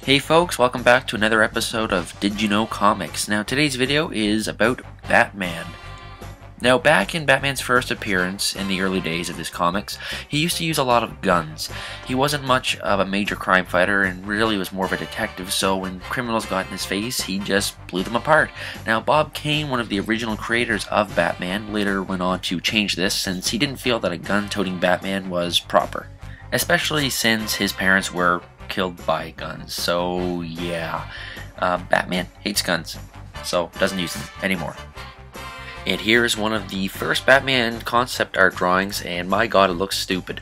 Hey folks, welcome back to another episode of Did You Know Comics. Now today's video is about Batman. Now back in Batman's first appearance in the early days of his comics, he used to use a lot of guns. He wasn't much of a major crime fighter and really was more of a detective, so when criminals got in his face, he just blew them apart. Now Bob Kane, one of the original creators of Batman, later went on to change this since he didn't feel that a gun-toting Batman was proper. Especially since his parents were killed by guns. So yeah, Batman hates guns, so doesn't use them anymore. And here is one of the first Batman concept art drawings, and my god, it looks stupid.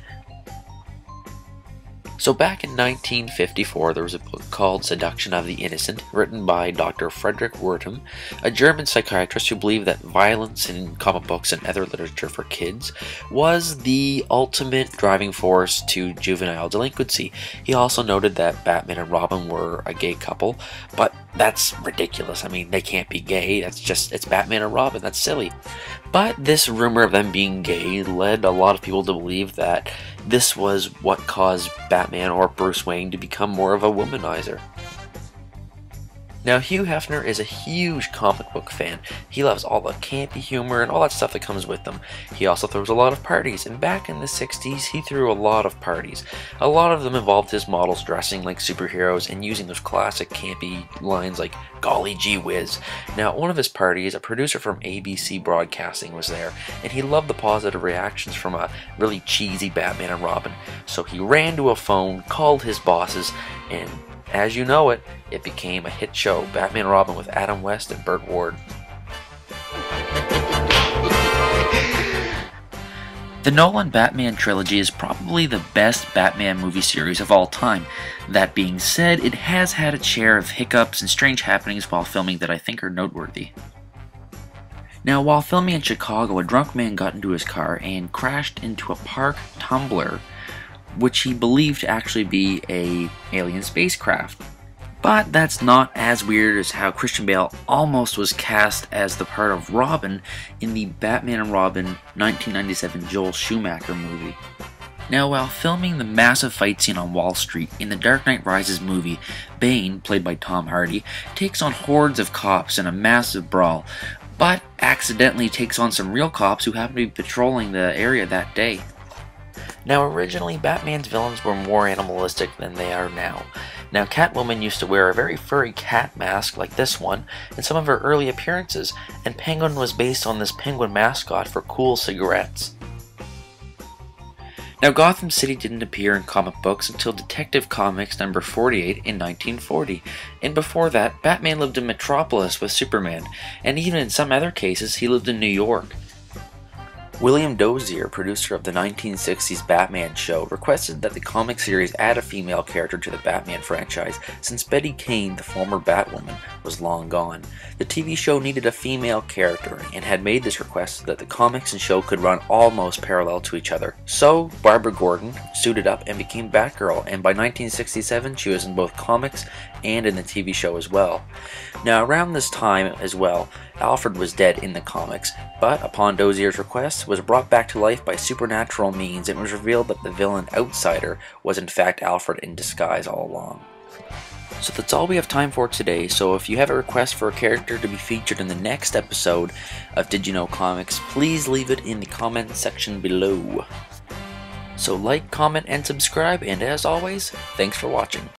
So back in 1954, there was a book called Seduction of the Innocent, written by Dr. Frederick Wertham, a German psychiatrist who believed that violence in comic books and other literature for kids was the ultimate driving force to juvenile delinquency. He also noted that Batman and Robin were a gay couple, but that's ridiculous. I mean, they can't be gay. It's Batman and Robin. That's silly. But this rumor of them being gay led a lot of people to believe that this was what caused Batman or Bruce Wayne to become more of a womanizer. Now, Hugh Hefner is a huge comic book fan. He loves all the campy humor and all that stuff that comes with them. He also throws a lot of parties, and back in the 60s, he threw a lot of parties. A lot of them involved his models dressing like superheroes and using those classic campy lines like, "Golly gee whiz." Now, at one of his parties, a producer from ABC Broadcasting was there, and he loved the positive reactions from a really cheesy Batman and Robin. So he ran to a phone, called his bosses, and as you know it, it became a hit show, Batman and Robin with Adam West and Burt Ward. The Nolan Batman trilogy is probably the best Batman movie series of all time. That being said, it has had its share of hiccups and strange happenings while filming that I think are noteworthy. Now, while filming in Chicago, a drunk man got into his car and crashed into a parked tumbler, which he believed to actually be an alien spacecraft. But that's not as weird as how Christian Bale almost was cast as the part of Robin in the Batman and Robin 1997 Joel Schumacher movie. Now, while filming the massive fight scene on Wall Street in the Dark Knight Rises movie, Bane, played by Tom Hardy, takes on hordes of cops in a massive brawl, but accidentally takes on some real cops who happen to be patrolling the area that day. Now, originally, Batman's villains were more animalistic than they are now. Now, Catwoman used to wear a very furry cat mask like this one in some of her early appearances, and Penguin was based on this penguin mascot for cool cigarettes. Now, Gotham City didn't appear in comic books until Detective Comics number 48 in 1940, and before that, Batman lived in Metropolis with Superman, and even in some other cases, he lived in New York. William Dozier, producer of the 1960s Batman show, requested that the comic series add a female character to the Batman franchise since Betty Kane, the former Batwoman, was long gone. The TV show needed a female character and had made this request so that the comics and show could run almost parallel to each other. So, Barbara Gordon suited up and became Batgirl, and by 1967 she was in both comics and in the TV show as well. Now, around this time as well, Alfred was dead in the comics, but upon Dozier's request, was brought back to life by supernatural means, and it was revealed that the villain Outsider was in fact Alfred in disguise all along. So that's all we have time for today, so if you have a request for a character to be featured in the next episode of Did You Know Comics, please leave it in the comment section below. So like, comment, and subscribe, and as always, thanks for watching.